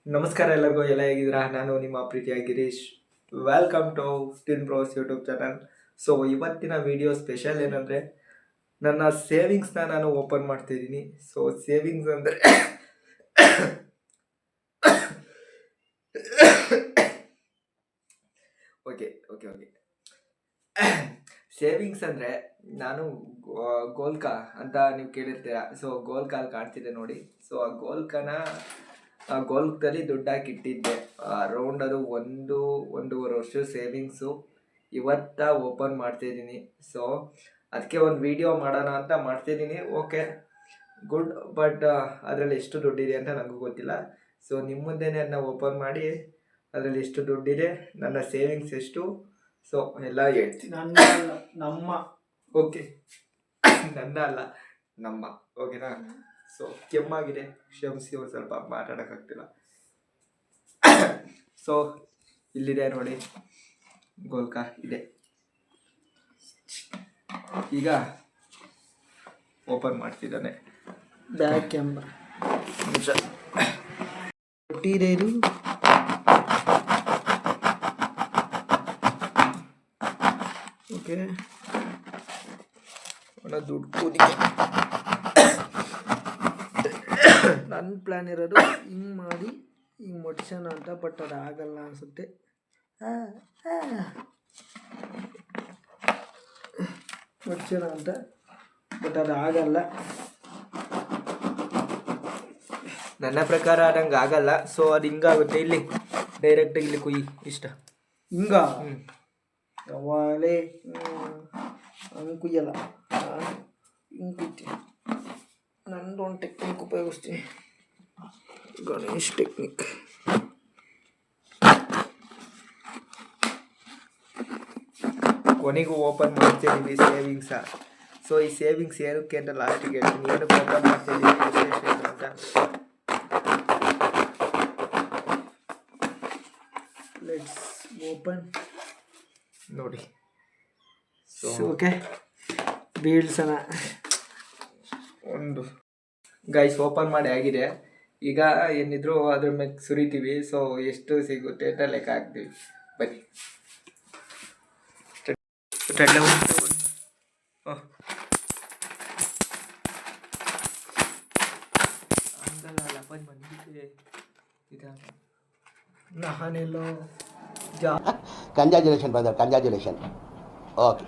ನಮಸ್ಕಾರ ಎಲ್ಲರಿಗೂ, ಎಲ್ಲ ಹೇಗಿದ್ದೀರಾ? ನಾನು ನಿಮ್ಮ ಪ್ರೀತಿಯ Girish. Welcome to twin bros YouTube channel. So ಇವತ್ತಿನ ವಿಡಿಯೋ ಸ್ಪೆಷಲ್ ಏನಂದರೆ, ನನ್ನ ಸೇವಿಂಗ್ಸ್ನ ನಾನು ಓಪನ್ ಮಾಡ್ತಿದ್ದೀನಿ. ಸೊ ಸೇವಿಂಗ್ಸ್ ಅಂದರೆ ಓಕೆ ಓಕೆ ಓಕೆ ಸೇವಿಂಗ್ಸ್ ಅಂದರೆ ನಾನು ಗೋಲ್ಕಾ ಅಂತ ನೀವು ಕೇಳಿರ್ತೀರ. ಸೊ ಗೋಲ್ಕಾಲ್ ಕಾಣ್ತಿದೆ ನೋಡಿ. ಸೊ ಆ ಗೋಲ್ಕದಲ್ಲಿ ದುಡ್ಡು ಹಾಕಿಟ್ಟಿದ್ದೆ. ಅರೌಂಡ್ ಅದು ಒಂದೂವರೆ ವರ್ಷ ಸೇವಿಂಗ್ಸು ಇವತ್ತ ಓಪನ್ ಮಾಡ್ತಿದ್ದೀನಿ. ಸೊ ಅದಕ್ಕೆ ಒಂದು ವಿಡಿಯೋ ಮಾಡೋಣ ಅಂತ ಮಾಡ್ತಿದ್ದೀನಿ. ಓಕೆ ಗುಡ್, ಬಟ್ ಅದರಲ್ಲಿ ಎಷ್ಟು ದುಡ್ಡಿದೆ ಅಂತ ನನಗೂ ಗೊತ್ತಿಲ್ಲ. ಸೊ ನಿಮ್ಮ ಮುಂದೆನೇ ಅದನ್ನ ಓಪನ್ ಮಾಡಿ ಅದರಲ್ಲಿ ಎಷ್ಟು ದುಡ್ಡಿದೆ, ನನ್ನ ಸೇವಿಂಗ್ಸ್ ಎಷ್ಟು, ಸೊ ಎಲ್ಲ ಹೇಳ್ತೀನಿ. ನಮ್ಮ ಓಕೆ ನನ್ನ ಅಲ್ಲ, ನಮ್ಮ. ಓಕೆನಾ? ಸೊ ಕೆಮ್ಮಾಗಿದೆ, ಕ್ಷಮಿಸಿ, ಒಂದು ಸ್ವಲ್ಪ ಮಾತಾಡೋಕ್ಕಾಗ್ತಿಲ್ಲ. ಸೊ ಇಲ್ಲಿದೆ ನೋಡಿ, ಗೋಲ್ಕಾ ಇದೆ. ಈಗ ಓಪನ್ ಮಾಡ್ತಿದ್ದಾನೆ. Back camera ಕೊಟ್ಟಿರೇರು. ಓಕೆ, ದುಡ್ಡು ಕೂದಿಗೆ ನನ್ನ ಪ್ಲ್ಯಾನ್ ಇರೋದು ಹಿಂಗೆ ಮಾಡಿ ಹಿಂಗೆ ಮಡ್ಸೋಣ ಅಂತ. ಬಟ್ ಅದು ಆಗಲ್ಲ ಅನಿಸುತ್ತೆ. ಮಡ್ಸೋಣ ಅಂತ, ಬಟ್ ಅದು ಆಗಲ್ಲ. ನನ್ನ ಪ್ರಕಾರ ನಂಗೆ ಆಗಲ್ಲ. ಸೊ ಅದು ಹಿಂಗಾಗುತ್ತೆ. ಇಲ್ಲಿ ಡೈರೆಕ್ಟಾಗಿ ಇಲ್ಲಿ ಕುಯ್ಯಿ ಇಷ್ಟ. ಹಿಂಗ ಯಾವಾಗಲೇ ಹಂಗೆ ಕುಯ್ಯಲ್ಲ, ಹಿಂಗೆ ಕುಯ್ತೀನಿ. ನಂದೊಂದು ಟೆಕ್ನಿಕ್ ಉಪಯೋಗಿಸ್ತೀನಿ, ಗಣೇಶ್ ಟೆಕ್ನಿಕ್. ಕೊನೆಗೂ ಓಪನ್ ಮಾಡ್ತಿದ್ದೀವಿ ಸೇವಿಂಗ್ಸ. ಸೊ ಈ ಸೇವಿಂಗ್ಸ್ ಏನಕ್ಕೆ ಅಂತ ಲಾಸ್ಟಿಗೆ ಹೇಳ್ತೀನಿ. ಏನಕ್ಕೆ ಓಪನ್ ಮಾಡ್ತಿದ್ದೀವಿ ಅಂತ. ಲೆಟ್ಸ್ ಓಪನ್ ನೋಡಿ. ಸೊ ಓಕೆ, ಬೀಳ್ಸೋಣ. ಒಂದು ಗೈಸ್ ಓಪನ್ ಮಾಡಿ ಆಗಿದೆ. ಈಗ ಏನಿದ್ರು ಅದ್ರ ಮೇಲೆ ಸುರಿತೀವಿ. ಸೊ ಎಷ್ಟು ಸಿಗುತ್ತೆ ಅಂತ ಲೆಕ್ಕ ಹಾಕ್ತೀವಿ. ಬನ್ನಿ. ನಾನೆಲ್ಲೋ Congratulations, brother. Congratulations. Okay.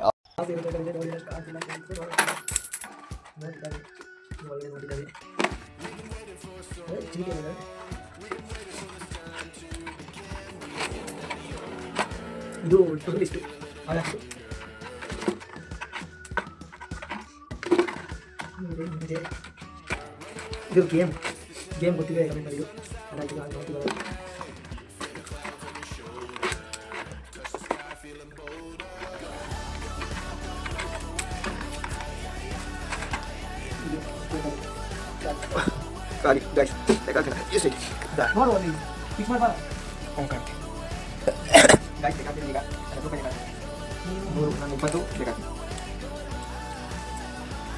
ಇದು ಟೂರಿಸ್ಟ್ ಆದಷ್ಟು ಇದು ಗೇಮ್ ಗೊತ್ತಿದೆ. ಕಮೆಂಟ್ ಮಾಡಿ. Kali guys, ಲೆಕ್ಕ ಹಾಕೋಣ. ಎಷ್ಟು ನೋಡುವ ನೀವು ಫಿಕ್ಸ್ ಮಾಡಿ ಬಾ. ಗೈಸ್ ಲೆಕ್ಕ ಹಾಕ್ತೀನಿ. ಈಗ 100 ರೂಪಾಯಿ ಲೆಕ್ಕ ಹಾಕ್ತೀನಿ. 100, ನಾನು 20 ಲೆಕ್ಕ ಹಾಕ್ತೀನಿ. 40,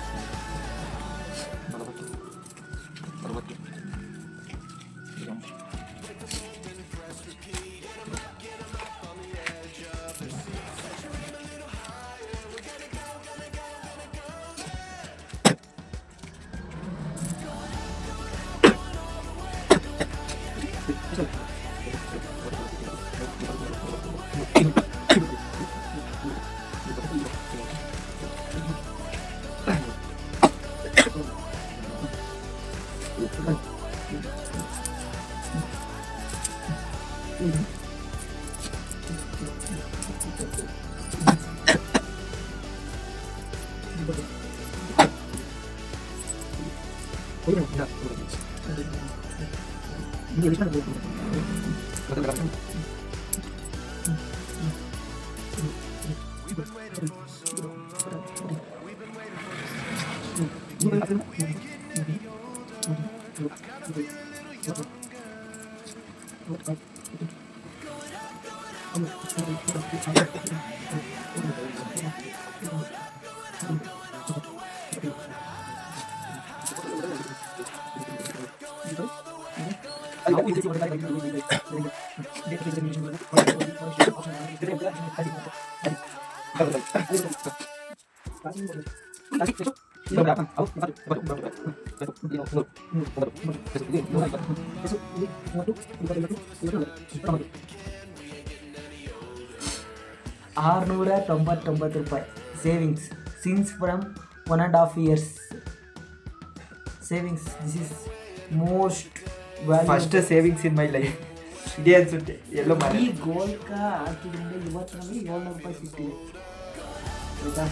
₹699 savings since from 1.5 years savings. This is most first savings in my life ಇದೆ ಅನ್ಸುತ್ತೆ. ಎಲ್ಲೋ ಈ ಮಾಡಿ ಗೋಲ್ಕ ಹಾಕಿದ್ರಿಂದ ಇವತ್ತು ನಮಗೆ ₹700 ಸಿಕ್ಕಿದೆ ಆಯಿತಾ.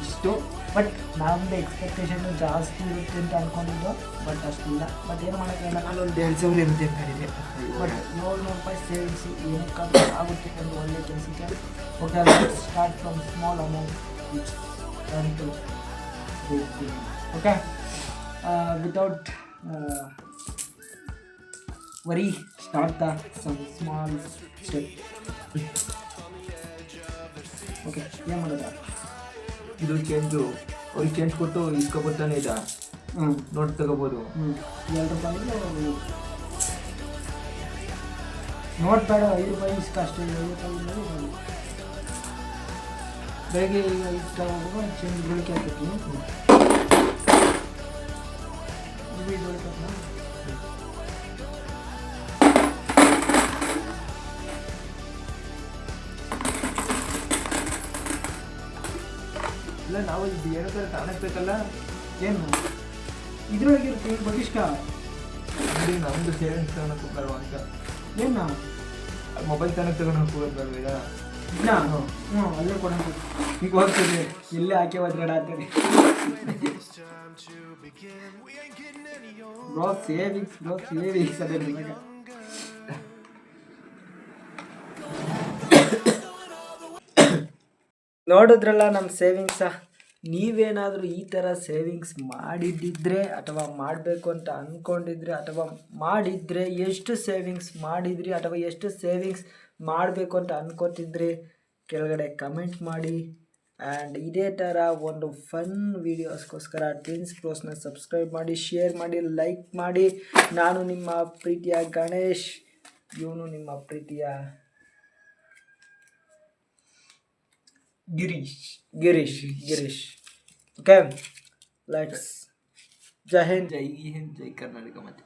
ಇಷ್ಟು ಬಟ್ ನಮ್ಮದು ಎಕ್ಸ್ಪೆಕ್ಟೇಷನ್ ಜಾಸ್ತಿ ಇರುತ್ತೆ ಅಂತ ಅಂದ್ಕೊಂಡಿದ್ದು, ಬಟ್ ಅಷ್ಟಿಲ್ಲ. ಬಟ್ ಏನು ಮಾಡೋಕ್ಕಾಗಲ್ಲ, ನಾನೊಂದು 2,000 ಇರುತ್ತೆ ಮಾಡಿದೆ. ಬಟ್ ₹700 ಸೇವಿಂಗ್ಸ್ ಏನಕ್ಕಾದ್ರೂ ಆಗುತ್ತೆ ಒಂದು ಒಳ್ಳೆ ಕೆಲಸಕ್ಕೆ. Okay, start from small amount which turn to big thing. Okay, without worry start the some small step. Okay, ಏನು ಮಾಡೋದ? ಇದು ಚೇಂಜು ಅವ್ರಿಗೆ ಚೇಂಜ್ ಕೊಟ್ಟು ಇಸ್ಕೊಬರ್ತಾನೆ ಇದ್ದ ನೋಟ್ ತಗೋಬೋದು. ₹2 ನೋಟ್ ಬೇಡ, ₹5 ಇಸ್ಕ ಅಷ್ಟೇ. ₹5 ಬೆಳಗ್ಗೆ ಈಗ ಇಷ್ಟ ಹೋಗುವಾಗ ಚೇಂಜ್ ಬೆಳಗ್ಗೆ ಹಾಕ್ತೀನಿ. ಇಲ್ಲ ನಾವು ಇದು ಏನೋ ಥರ ಕಾಣಿಸ್ಬೇಕಲ್ಲ. ಏನು ಇದ್ರೊಳಗೆ ಇರುತ್ತೆ ಬಗಿಷ್ಕ ನೋಡಿ ನಮ್ಮದು ಸೇವಿಂಗ್ಸ್ ತಗೊಳಕ್ಕೆ ಬರುವ ಅಂತ. ಏನು ಮೊಬೈಲ್ ತನಕ ತಗೊಳಕ್ಕೆ ಹೋಗೋದು ಬರಬೇಡ. ಇಲ್ಲ, ಅಲ್ಲೇ ಕೊಡೋಣ. ಈಗ ಹೋಗ್ತದೆ ಎಲ್ಲೇ ಹಾಕಿ ಒದ್ರಾಡ ಆಗ್ತದೆ. ಸೇವಿಂಗ್ಸ್ ಅದೇ ನಿಮಗೆ. ನೋಡಿದ್ರಲ್ಲ ನಮ್ಮ ಸೇವಿಂಗ್ಸ. ನೀವೇನಾದರೂ ಈ ಥರ ಸೇವಿಂಗ್ಸ್ ಮಾಡಿದ್ದಿದ್ರೆ ಅಥವಾ ಮಾಡಬೇಕು ಅಂತ ಅಂದ್ಕೊಂಡಿದ್ರೆ ಅಥವಾ ಮಾಡಿದರೆ ಎಷ್ಟು ಸೇವಿಂಗ್ಸ್ ಮಾಡಿದ್ರಿ ಅಥವಾ ಎಷ್ಟು ಸೇವಿಂಗ್ಸ್ ಮಾಡಬೇಕು ಅಂತ ಅಂದ್ಕೊತಿದ್ರಿ ಕೆಳಗಡೆ ಕಮೆಂಟ್ ಮಾಡಿ. ಆ್ಯಂಡ್ ಇದೇ ಥರ ಒಂದು ಫನ್ ವೀಡಿಯೋಸ್ಗೋಸ್ಕರ ಟ್ವಿನ್ಸ್ ಬ್ರೋಸ್ನ ಸಬ್ಸ್ಕ್ರೈಬ್ ಮಾಡಿ, ಶೇರ್ ಮಾಡಿ, ಲೈಕ್ ಮಾಡಿ. ನಾನು ನಿಮ್ಮ ಪ್ರೀತಿಯ ಗಣೇಶ್, ಇವನು ನಿಮ್ಮ ಪ್ರೀತಿಯ ಗಿರೀಶ್. Okay, let's. ಜೈ ಹಿಂದ್, ಜೈ ಹಿಂದ್, ಜೈ ಕರ್ನಾಟಕ. ಮತ್ತೆ